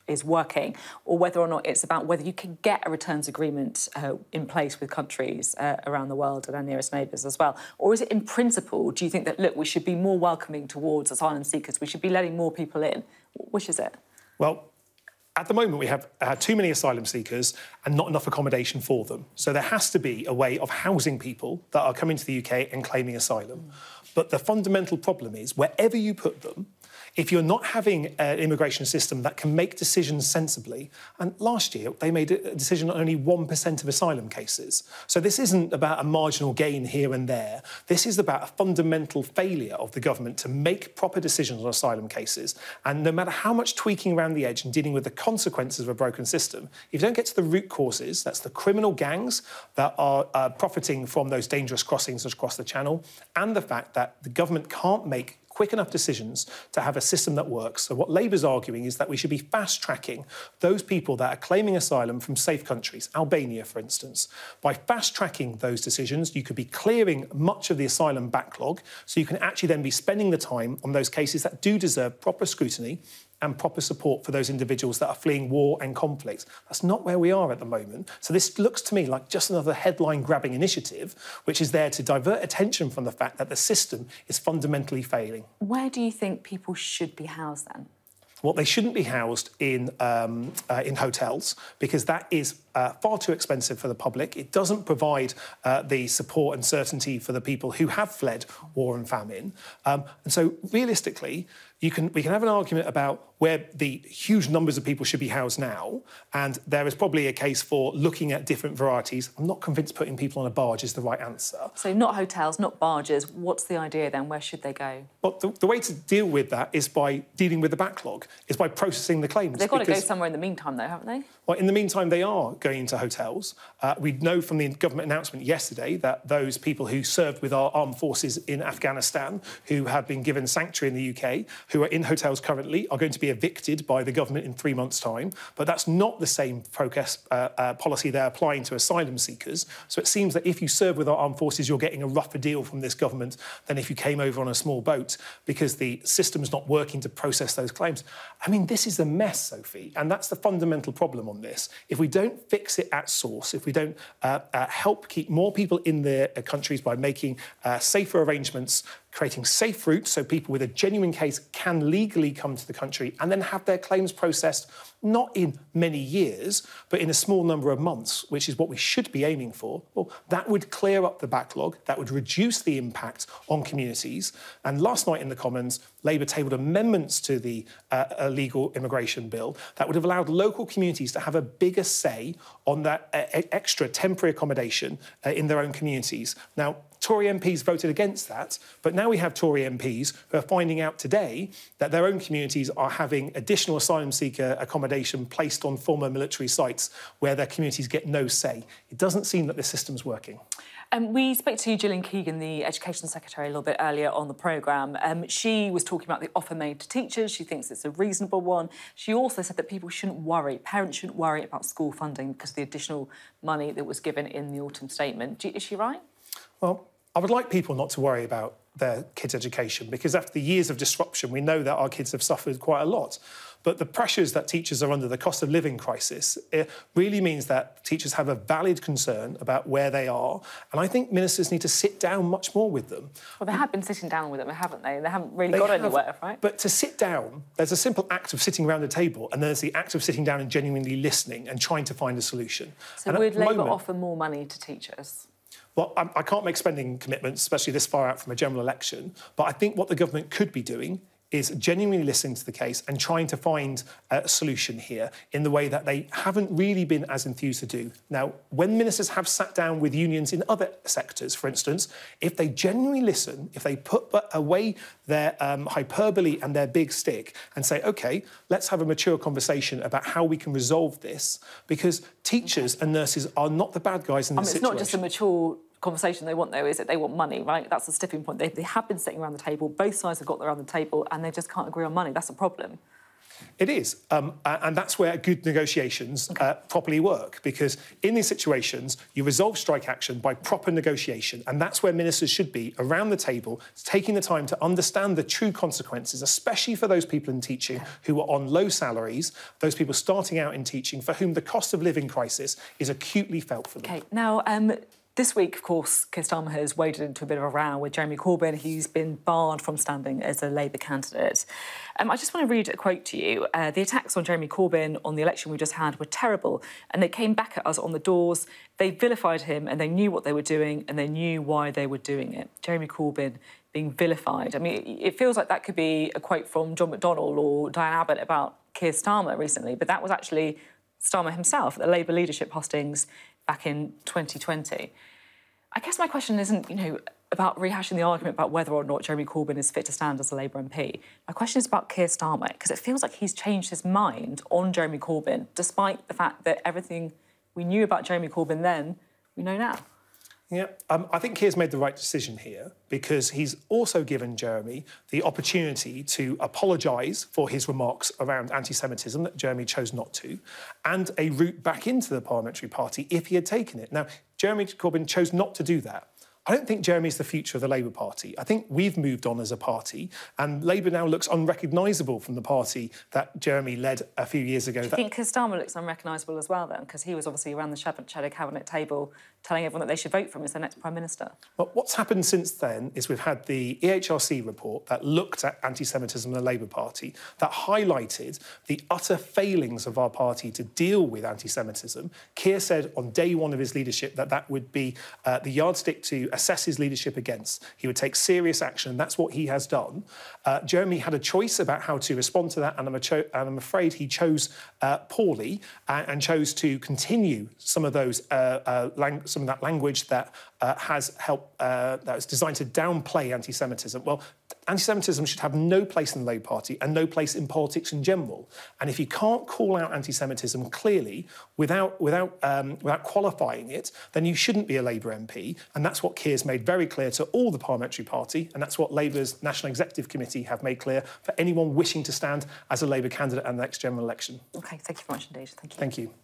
is working, or whether or not it's about whether you can get a returns agreement in place with countries around the world and our nearest neighbours as well. Or is it in principle, do you think that, look, we should be more welcoming towards asylum seekers, we should be letting more people in? Which is it?
Well, at the moment, we have too many asylum seekers and not enough accommodation for them. So there has to be a way of housing people that are coming to the UK and claiming asylum. But the fundamental problem is, wherever you put them, if you're not having an immigration system that can make decisions sensibly, and last year they made a decision on only 1% of asylum cases. So this isn't about a marginal gain here and there. This is about a fundamental failure of the government to make proper decisions on asylum cases. And no matter how much tweaking around the edge and dealing with the consequences of a broken system, if you don't get to the root causes, that's the criminal gangs that are profiting from those dangerous crossings across the Channel, and the fact that the government can't make quick enough decisions to have a system that works. So what Labour's arguing is that we should be fast-tracking those people that are claiming asylum from safe countries, Albania, for instance. By fast-tracking those decisions, you could be clearing much of the asylum backlog, so you can actually then be spending the time on those cases that do deserve proper scrutiny and proper support for those individuals that are fleeing war and conflict. That's not where we are at the moment. So this looks to me like just another headline-grabbing initiative, which is there to divert attention from the fact that the system is fundamentally failing.
Where do you think people should be housed then?
Well, they shouldn't be housed in hotels, because that is far too expensive for the public. It doesn't provide the support and certainty for the people who have fled war and famine. And so, realistically, we can have an argument about where the huge numbers of people should be housed now, and there is probably a case for looking at different varieties. I'm not convinced putting people on a barge is the right answer.
So not hotels, not barges. What's the idea then? Where should they go?
But the way to deal with that is by dealing with the backlog, is by processing the claims.
They've got to go somewhere in the meantime, though, haven't they?
Well, in the meantime, they are going into hotels. We know from the government announcement yesterday that those people who served with our armed forces in Afghanistan, who have been given sanctuary in the UK, who are in hotels currently are going to be evicted by the government in 3 months' time, but that's not the same policy they're applying to asylum seekers. So it seems that if you serve with our armed forces, you're getting a rougher deal from this government than if you came over on a small boat, because the system's not working to process those claims. I mean, this is a mess, Sophie, and that's the fundamental problem on this. If we don't fix it at source, if we don't help keep more people in their countries by making safer arrangements, creating safe routes so people with a genuine case can legally come to the country and then have their claims processed not in many years, but in a small number of months, which is what we should be aiming for, well, that would clear up the backlog, that would reduce the impact on communities. And last night in the Commons, Labour tabled amendments to the illegal immigration bill that would have allowed local communities to have a bigger say on that extra temporary accommodation in their own communities. Now, Tory MPs voted against that, but now we have Tory MPs who are finding out today that their own communities are having additional asylum seeker accommodation placed on former military sites where their communities get no say. It doesn't seem that the system's working.
We spoke to Gillian Keegan, the Education Secretary, a little bit earlier on the programme. She was talking about the offer made to teachers. She thinks it's a reasonable one. She also said that people shouldn't worry, parents shouldn't worry about school funding because of the additional money that was given in the autumn statement. Is she right?
Well, I would like people not to worry about their kids' education, because after the years of disruption, we know that our kids have suffered quite a lot. But the pressures that teachers are under, the cost of living crisis, it really means that teachers have a valid concern about where they are. And I think ministers need to sit down much more with them.
Well, they have been sitting down with them, haven't they? They haven't really got anywhere, right?
But to sit down, there's a simple act of sitting around a table, and there's the act of sitting down and genuinely listening and trying to find a solution.
So would Labour offer more money to teachers?
Well, I can't make spending commitments, especially this far out from a general election, but I think what the government could be doing is genuinely listening to the case and trying to find a solution here in the way that they haven't really been as enthused to do. Now, when ministers have sat down with unions in other sectors, for instance, if they genuinely listen, if they put away their hyperbole and their big stick and say, OK, let's have a mature conversation about how we can resolve this, because teachers and nurses are not the bad guys in this situation.
It's not just a mature conversation they want, though, is it? They want money, right? That's the sticking point. They have been sitting around the table. Both sides have got around the table and they just can't agree on money. That's a problem.
It is. And that's where good negotiations properly work, because in these situations, you resolve strike action by proper negotiation. And that's where ministers should be, around the table, taking the time to understand the true consequences, especially for those people in teaching who are on low salaries, those people starting out in teaching, for whom the cost of living crisis is acutely felt for them.
OK, now, this week, of course, Keir Starmer has waded into a bit of a row with Jeremy Corbyn. He's been barred from standing as a Labour candidate. I just want to read a quote to you. The attacks on Jeremy Corbyn on the election we just had were terrible, and they came back at us on the doors. They vilified him, and they knew what they were doing, and they knew why they were doing it. Jeremy Corbyn being vilified. I mean, it feels like that could be a quote from John McDonnell or Diane Abbott about Keir Starmer recently, but that was actually Starmer himself at the Labour leadership hustings back in 2020. I guess my question isn't, about rehashing the argument about whether or not Jeremy Corbyn is fit to stand as a Labour MP. My question is about Keir Starmer, because it feels like he's changed his mind on Jeremy Corbyn, despite the fact that everything we knew about Jeremy Corbyn then, we know now.
Yeah, I think Keir's made the right decision here, because he's also given Jeremy the opportunity to apologise for his remarks around anti-Semitism that Jeremy chose not to, and a route back into the parliamentary party if he had taken it. Now, Jeremy Corbyn chose not to do that. I don't think Jeremy's the future of the Labour Party. I think we've moved on as a party, and Labour now looks unrecognisable from the party that Jeremy led a few years ago.
Do you think Keir Starmer looks unrecognisable as well, then? Because he was obviously around the shadow cabinet table telling everyone that they should vote for him as their next Prime Minister.
Well, what's happened since then is we've had the EHRC report that looked at anti-Semitism in the Labour Party, that highlighted the utter failings of our party to deal with anti-Semitism. Keir said on day one of his leadership that that would be the yardstick to assess his leadership against. He would take serious action, and that's what he has done. Jeremy had a choice about how to respond to that, and I'm afraid he chose poorly and chose to continue some of those some of that language that has helped that was designed to downplay anti-Semitism. Well, Anti-Semitism should have no place in the Labour Party and no place in politics in general. And if you can't call out anti-Semitism clearly without qualifying it, then you shouldn't be a Labour MP. And that's what Keir's made very clear to all the parliamentary party, and that's what Labour's National Executive Committee have made clear for anyone wishing to stand as a Labour candidate at the next general election.
OK, thank you very much indeed. Thank you.
Thank you.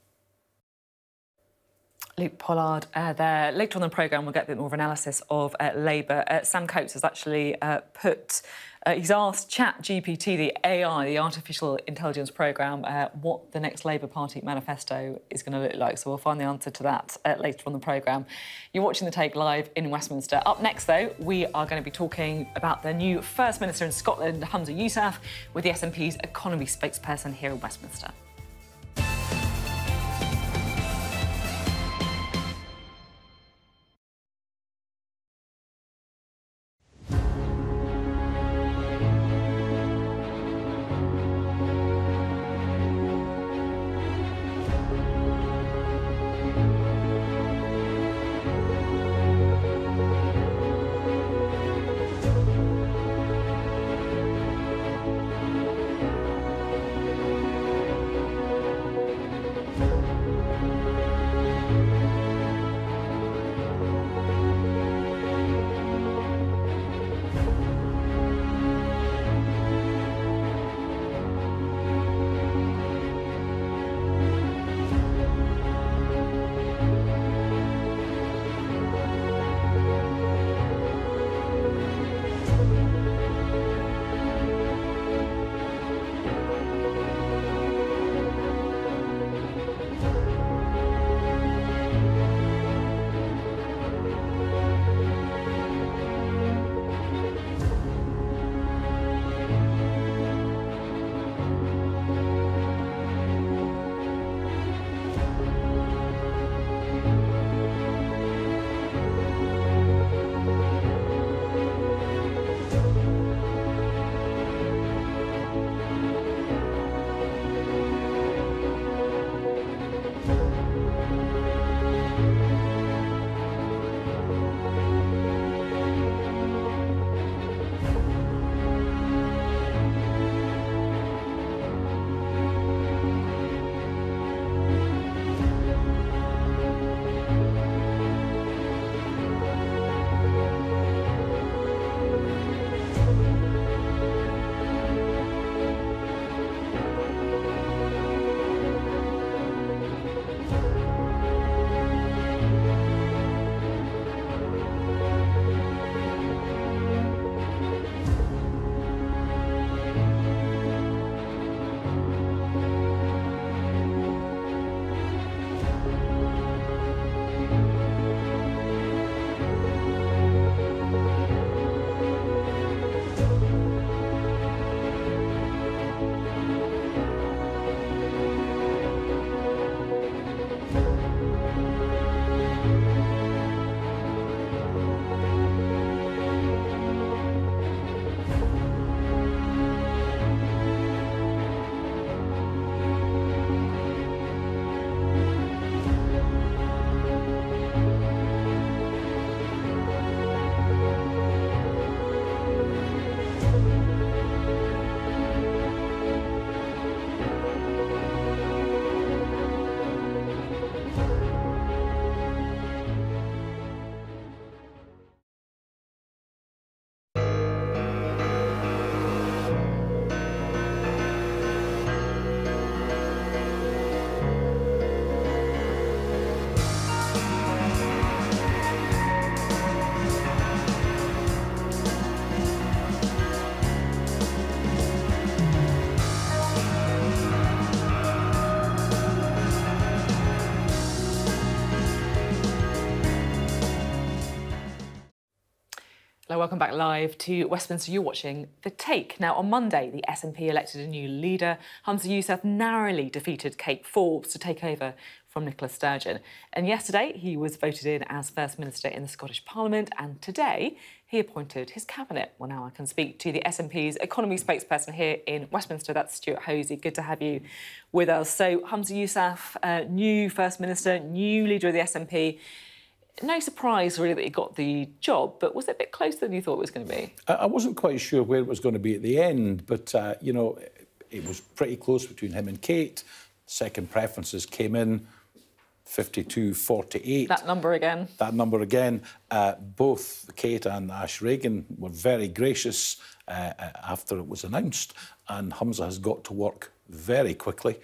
Luke Pollard there. Later on in the programme, we'll get a bit more of analysis of Labour. Sam Coates has actually he's asked ChatGPT, the AI, the artificial intelligence programme, what the next Labour Party manifesto is going to look like. So we'll find the answer to that later on the programme. You're watching The Take live in Westminster. Up next, though, we are going to be talking about the new First Minister in Scotland, Humza Yousaf, with the SNP's economy spokesperson here in Westminster. Hello, welcome back live to Westminster. You're watching The Take. Now, on Monday, the SNP elected a new leader. Humza Yousaf narrowly defeated Kate Forbes to take over from Nicola Sturgeon. And yesterday, he was voted in as First Minister in the Scottish Parliament. And today, he appointed his cabinet. Well, now I can speak to the SNP's economy spokesperson here in Westminster. That's Stewart Hosie. Good to have you with us. So, Humza Yousaf, new First Minister, new leader of the SNP. No surprise, really, that he got the job, but was it a bit closer than you thought it was going to be?
I wasn't quite sure where it was going to be at the end, but, you know, it was pretty close between him and Kate. Second preferences came in, 52-48.
That number again.
That number again. Both Kate and Ash Regan were very gracious after it was announced, and Humza has got to work very quickly.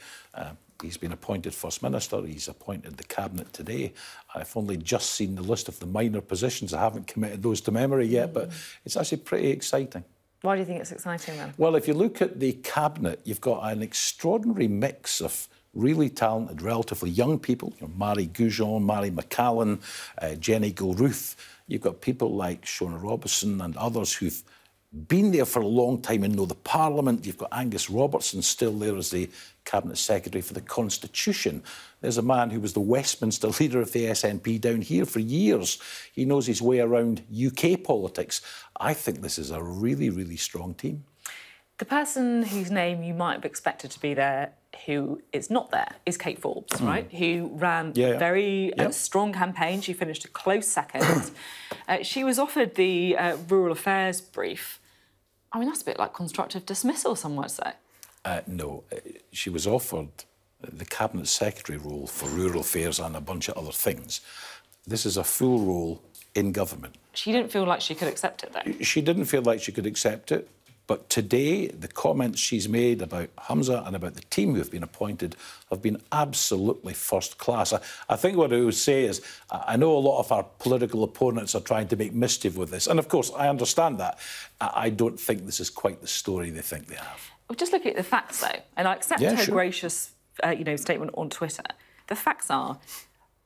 He's been appointed First Minister. He's appointed the Cabinet today. I've only just seen the list of the minor positions. I haven't committed those to memory yet, but it's actually pretty exciting.
Why do you think it's exciting, then?
Well, if you look at the Cabinet, you've got an extraordinary mix of really talented, relatively young people. You know, Mary Goujon, Mary McCallan, Jenny Gilruth. You've got people like Shona Robertson and others who've been there for a long time and know the Parliament. You've got Angus Robertson still there as the Cabinet Secretary for the Constitution. There's a man who was the Westminster leader of the SNP down here for years. He knows his way around UK politics. I think this is a really, really strong team.
The person whose name you might have expected to be there, who is not there, is Kate Forbes, right? Who ran a very strong campaign. She finished a close second. She was offered the Rural Affairs brief. I mean, that's a bit like constructive dismissal, some might say.
No, she was offered the Cabinet Secretary role for Rural Affairs and a bunch of other things. This is a full role in government.
She didn't feel like she could accept it, though.
She didn't feel like she could accept it. But today, the comments she's made about Humza and about the team who have been appointed have been absolutely first class. I think what I would say is, I know a lot of our political opponents are trying to make mischief with this. And of course, I understand that. I don't think this is quite the story they think they have.
Well, just looking at the facts, though, and I accept her gracious statement on Twitter. The facts are,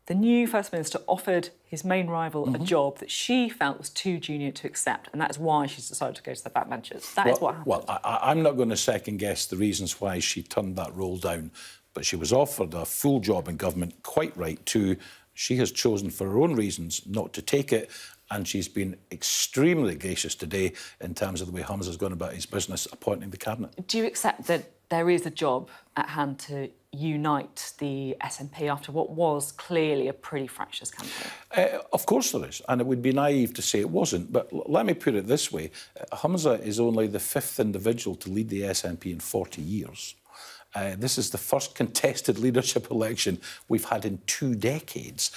the new First Minister offered his main rival a job that she felt was too junior to accept, and that's why she's decided to go to the backbenchers. That is what happened.
Well, I'm not going to second-guess the reasons why she turned that role down, but she was offered a full job in government, quite right too. She has chosen, for her own reasons, not to take it, and she's been extremely gracious today in terms of the way Humza's gone about his business appointing the Cabinet.
Do you accept that there is a job at hand to unite the SNP after what was clearly a pretty fractious campaign?
Of course there is, and it would be naive to say it wasn't. But let me put it this way. Humza is only the 5th individual to lead the SNP in 40 years. This is the first contested leadership election we've had in 2 decades.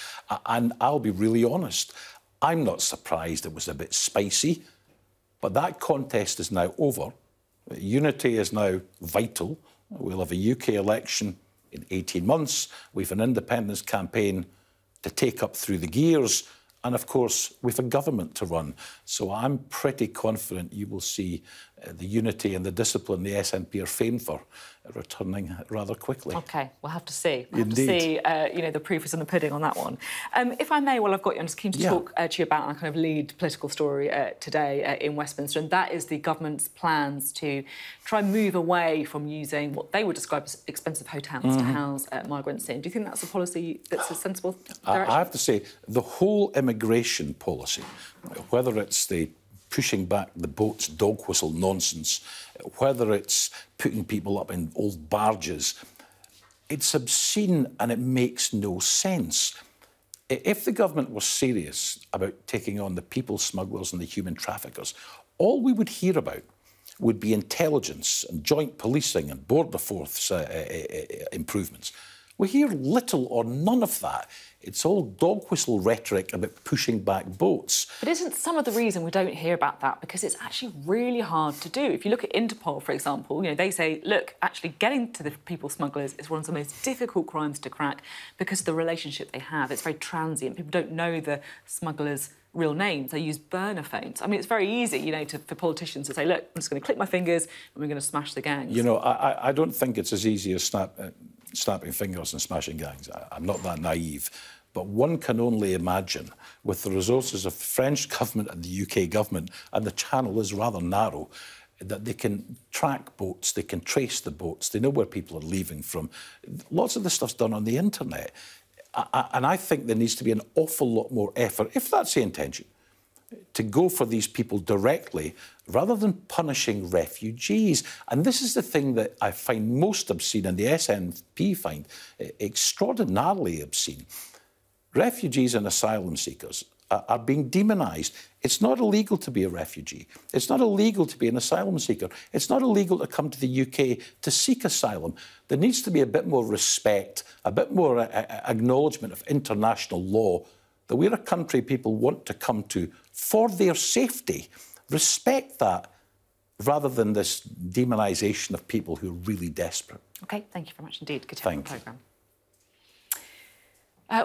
And I'll be really honest, I'm not surprised it was a bit spicy, but that contest is now over. Unity is now vital. We'll have a UK election in 18 months. We've an independence campaign to take up through the gears. And, of course, we've a government to run. So I'm pretty confident you will see the unity and the discipline the SNP are famed for returning rather quickly.
OK, we'll have to see. We'll have to see, the proof is in the pudding on that one. If I may, while I've got you, I'm just keen to talk to you about our kind of lead political story today in Westminster, and that is the government's plans to try and move away from using what they would describe as expensive hotels to house migrants in. Do you think that's a policy that's a sensible direction?
I have to say, the whole immigration policy, whether it's the pushing back the boats dog whistle nonsense, whether it's putting people up in old barges, it's obscene and it makes no sense. If the government was serious about taking on the people smugglers and the human traffickers, all we would hear about would be intelligence and joint policing and border force improvements. We hear little or none of that. It's all dog whistle rhetoric about pushing back boats.
But isn't some of the reason we don't hear about that because it's actually really hard to do? If you look at Interpol, for example, they say, look, actually getting to the people smugglers is one of the most difficult crimes to crack because of the relationship they have. It's very transient. People don't know the smugglers' real names. They use burner phones. I mean, it's very easy, for politicians to say, look, I'm just going to click my fingers and we're going to smash the gangs.
I don't think it's as easy as snapping fingers and smashing gangs. I'm not that naive. But one can only imagine, with the resources of the French government and the UK government, and the channel is rather narrow, that they can track boats, they can trace the boats, they know where people are leaving from. Lots of this stuff's done on the internet. And I think there needs to be an awful lot more effort, if that's the intention, to go for these people directly rather than punishing refugees. And this is the thing that I find most obscene and the SNP find extraordinarily obscene. Refugees and asylum seekers are being demonised. It's not illegal to be a refugee. It's not illegal to be an asylum seeker. It's not illegal to come to the UK to seek asylum. There needs to be a bit more respect, a bit more acknowledgement of international law, that we're a country people want to come to for their safety. Respect that, rather than this demonisation of people who are really desperate.
OK, thank you very much indeed. Good to have you on the programme.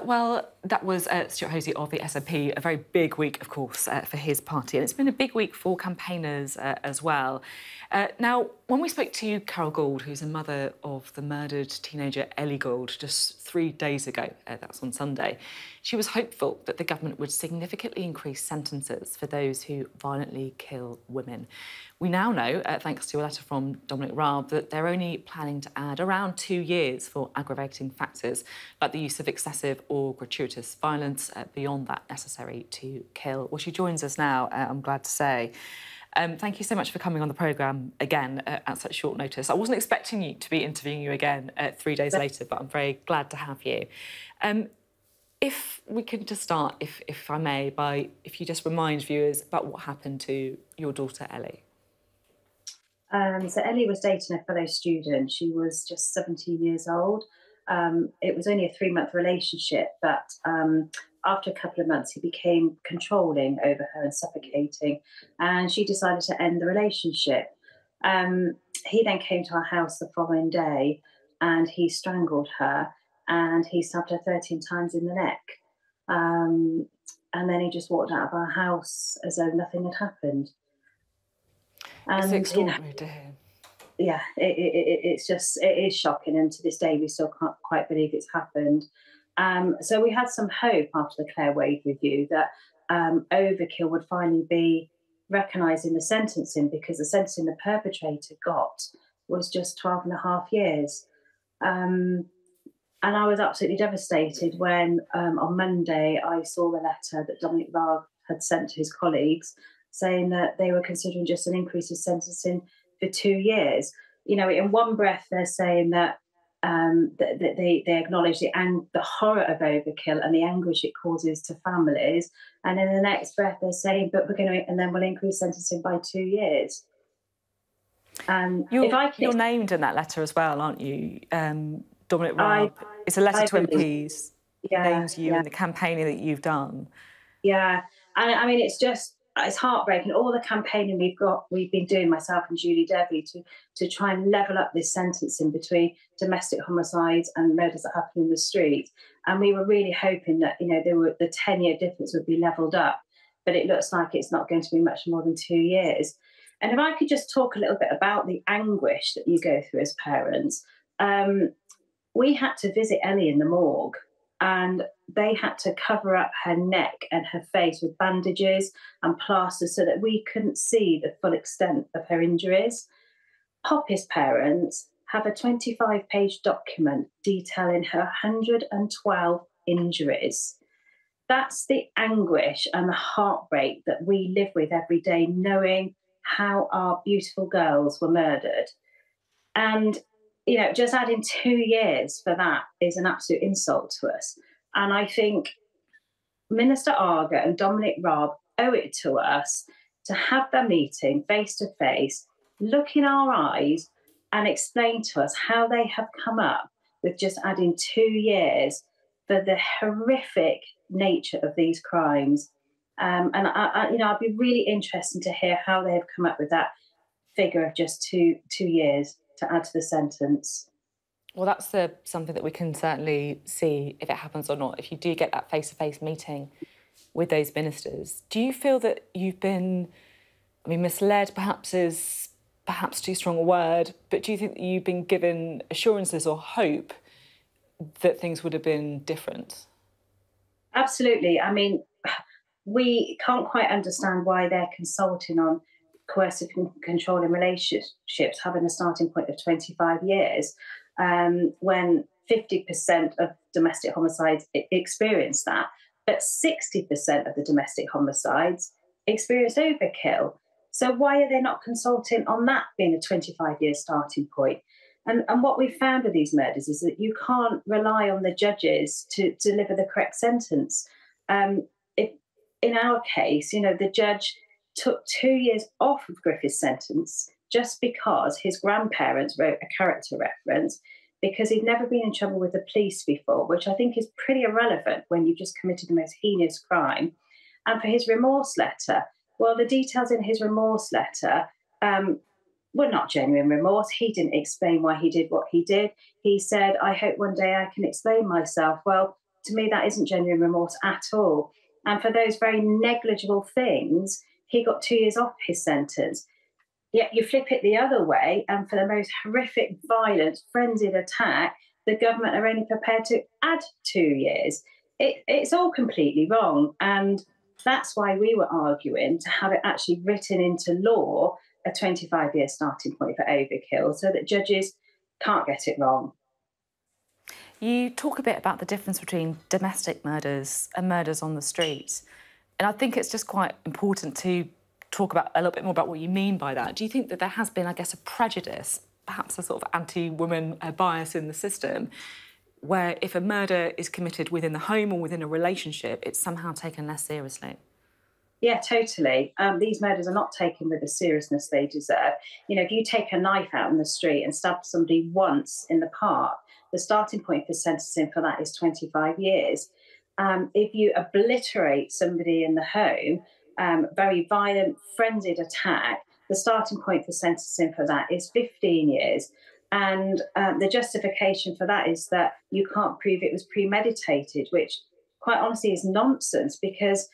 Well, that was Stewart Hosie of the SNP. A very big week, of course, for his party. And it's been a big week for campaigners as well. Now, when we spoke to Carole Gould, who's a mother of the murdered teenager Ellie Gould, just 3 days ago, that was on Sunday, she was hopeful that the government would significantly increase sentences for those who violently kill women. We now know, thanks to a letter from Dominic Raab, that they're only planning to add around 2 years for aggravating factors like the use of excessive or gratuitous violence beyond that necessary to kill. Well, she joins us now, I'm glad to say. Thank you so much for coming on the programme again at such short notice. I wasn't expecting you to be interviewing you again 3 days later, but I'm very glad to have you. If we could just start, if I may, by if you just remind viewers about what happened to your daughter Ellie.
So Ellie was dating a fellow student. She was just 17 years old. It was only a 3-month relationship, but after a couple of months, he became controlling over her and suffocating, and she decided to end the relationship. He then came to our house the following day, and he strangled her, and he stabbed her 13 times in the neck. And then he just walked out of our house as though nothing had happened.
It's extraordinary to hear.
Yeah, it is shocking, and to this day we still can't quite believe it's happened. So we had some hope after the Claire Wade review that overkill would finally be recognised in the sentencing, because the sentencing the perpetrator got was just 12.5 years. And I was absolutely devastated when on Monday I saw the letter that Dominic Raab had sent to his colleagues, saying that they were considering just an increase of sentencing for 2 years. You know, in one breath they're saying that they acknowledge the horror of overkill and the anguish it causes to families, and in the next breath they're saying, but and then we'll increase sentencing by 2 years.
You're named in that letter as well, aren't you? Dominic Raab. It's a letter to MPs.
Yeah,
names you in the campaigning that you've done.
Yeah, and I mean, it's heartbreaking. All the campaigning we've been doing, myself and Julie Debbie, to try and level up this sentencing between domestic homicides and murders that happen in the street. And we were really hoping that, you know, the 10-year difference would be levelled up, but it looks like it's not going to be much more than 2 years. And if I could just talk a little bit about the anguish that you go through as parents. We had to visit Ellie in the morgue, and they had to cover up her neck and her face with bandages and plasters so that we couldn't see the full extent of her injuries. Poppy's parents have a 25-page document detailing her 112 injuries. That's the anguish and the heartbreak that we live with every day, knowing how our beautiful girls were murdered. And, you know, just adding 2 years for that is an absolute insult to us. And I think Minister Arger and Dominic Raab owe it to us to have their meeting face to face, look in our eyes and explain to us how they have come up with just adding 2 years for the horrific nature of these crimes. And I'd be really interested to hear how they have come up with that figure of just two years to add to the sentence.
Well, that's something that we can certainly see if it happens or not. If you do get that face-to-face meeting with those ministers, do you feel that you've been, misled perhaps is perhaps too strong a word, but do you think that you've been given assurances or hope that things would have been different?
Absolutely. I mean, we can't quite understand why they're consulting on coercive and controlling relationships having a starting point of 25 years, when 50% of domestic homicides experience that, but 60% of the domestic homicides experience overkill. So why are they not consulting on that being a 25-year starting point? And what we've found with these murders is that you can't rely on the judges to deliver the correct sentence. If, in our case, the judge took 2 years off of Griffith's sentence just because his grandparents wrote a character reference, because he'd never been in trouble with the police before, which I think is pretty irrelevant when you've just committed the most heinous crime. And for his remorse letter, well, the details in his remorse letter were not genuine remorse. He didn't explain why he did what he did. He said, I hope one day I can explain myself. Well, to me, that isn't genuine remorse at all. And for those very negligible things, he got 2 years off his sentence. Yet you flip it the other way, and for the most horrific, violent, frenzied attack, the government are only prepared to add 2 years. It's all completely wrong. And that's why we were arguing to have it actually written into law, a 25-year starting point for overkill, so that judges can't get it wrong.
You talk a bit about the difference between domestic murders and murders on the streets. And I think it's just quite important to talk about a little bit more about what you mean by that. Do you think that there has been, I guess, a prejudice, perhaps a sort of anti-woman bias in the system, where if a murder is committed within the home or within a relationship, it's somehow taken less seriously?
Yeah, totally. These murders are not taken with the seriousness they deserve. If you take a knife out in the street and stab somebody once in the park, the starting point for sentencing for that is 25 years. If you obliterate somebody in the home, very violent, frenzied attack, the starting point for sentencing for that is 15 years. And the justification for that is that you can't prove it was premeditated, which quite honestly is nonsense, because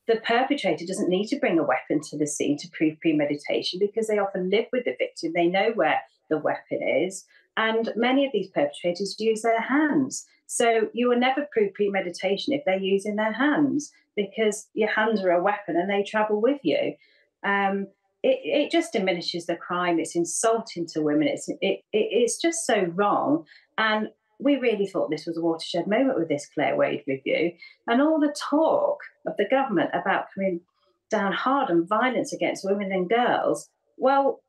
the perpetrator doesn't need to bring a weapon to the scene to prove premeditation, because they often live with the victim. They know where the weapon is. And many of these perpetrators use their hands. So you will never prove premeditation if they're using their hands, because your hands are a weapon and they travel with you. It just diminishes the crime. It's insulting to women. It's just so wrong. And we really thought this was a watershed moment with this Claire Wade review. And all the talk of the government about coming down hard on violence against women and girls, well,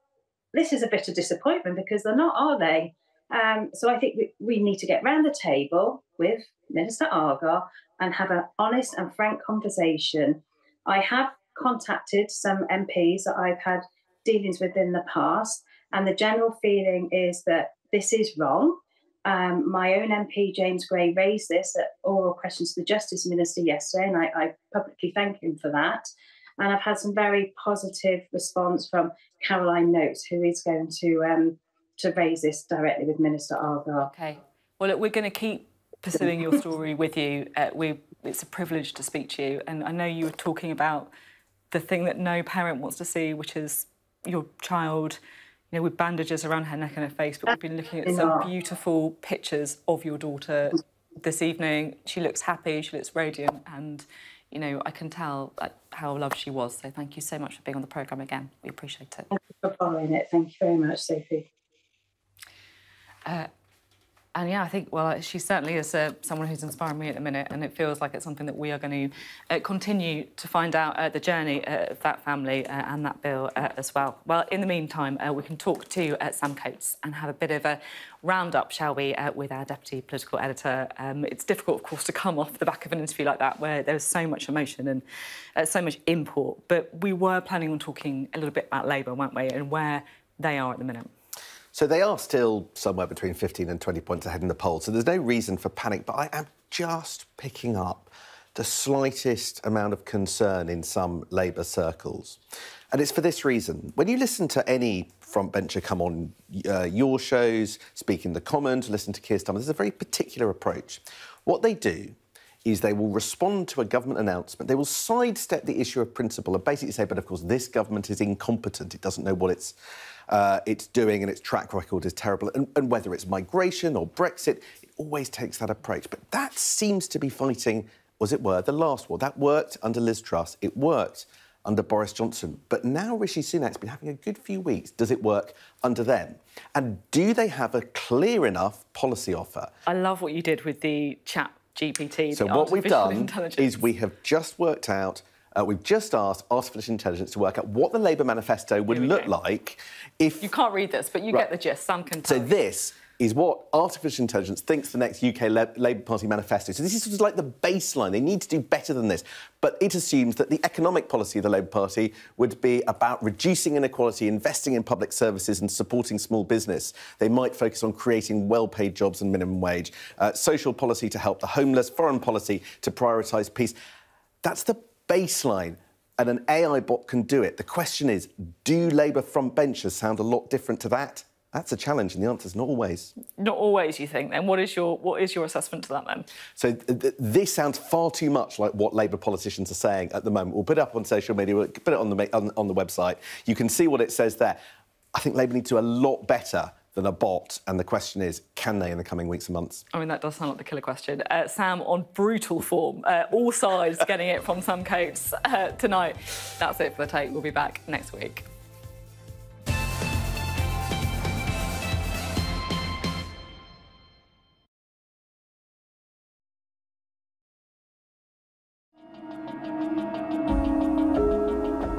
this is a bit of disappointment, because they're not, are they? So I think we need to get round the table with Minister Argar and have an honest and frank conversation. I have contacted some MPs that I've had dealings with in the past, and the general feeling is that this is wrong. My own MP, James Gray, raised this at oral questions to the Justice Minister yesterday, and I publicly thank him for that. And I've had some very positive response from Caroline Noakes, who is going to raise this directly with Minister Argar.
OK. Well, look, we're going to keep pursuing your story with you. It's a privilege to speak to you. And I know you were talking about the thing that no parent wants to see, which is your child, with bandages around her neck and her face. But we've been looking at some beautiful pictures of your daughter this evening. She looks happy, she looks radiant, and I can tell how loved she was. So thank you so much for being on the programme again. We appreciate it.
Thank you for following it. Thank you very much, Sophie.
And yeah, I think, well, she certainly is someone who's inspiring me at the minute, and it feels like it's something that we are going to continue to find out the journey of that family and that bill as well. Well, in the meantime, we can talk to Sam Coates and have a bit of a roundup, shall we, with our Deputy Political Editor. It's difficult, of course, to come off the back of an interview like that, where there's so much emotion and so much import. But we were planning on talking a little bit about Labour, weren't we, and where they are at the minute.
So they are still somewhere between 15 and 20 points ahead in the poll, so there's no reason for panic, but I am just picking up the slightest amount of concern in some Labour circles. And it's for this reason. When you listen to any frontbencher come on your shows, speak in the Commons, listen to Keir Starmer, there's a very particular approach. What they do is they will respond to a government announcement. They will sidestep the issue of principle and basically say, but of course, this government is incompetent. It doesn't know what it's doing, and its track record is terrible. And whether it's migration or Brexit, it always takes that approach. But that seems to be fighting, as it were, the last war. That worked under Liz Truss. It worked under Boris Johnson. But now Rishi Sunak's been having a good few weeks. Does it work under them? And do they have a clear enough policy offer?
I love what you did with the chat GPT.
So what we've done is we have just worked out We've just asked artificial intelligence to work out what the Labour manifesto would look like if...
You can't read this, but you get the gist. Sam can tell you.
This is what artificial intelligence thinks the next UK Labour Party manifesto. So this is sort of like the baseline. They need to do better than this. But it assumes that the economic policy of the Labour Party would be about reducing inequality, investing in public services and supporting small business. They might focus on creating well-paid jobs and minimum wage, social policy to help the homeless, foreign policy to prioritise peace. That's the baseline. And an AI bot can do it. The question is, do Labour frontbenchers sound a lot different to that? That's a challenge, and the answer is not always.
Not always, you think? Then what is your assessment to that then?
So this sounds far too much like what Labour politicians are saying at the moment. We'll put it up on social media. We'll put it on the website. You can see what it says there. I think Labour need to do a lot better than a bot, and the question is, can they in the coming weeks and months?
I mean, that does sound like the killer question. Sam, on brutal form, all sides getting it from Sam Coates tonight. That's it for The Take. We'll be back next week.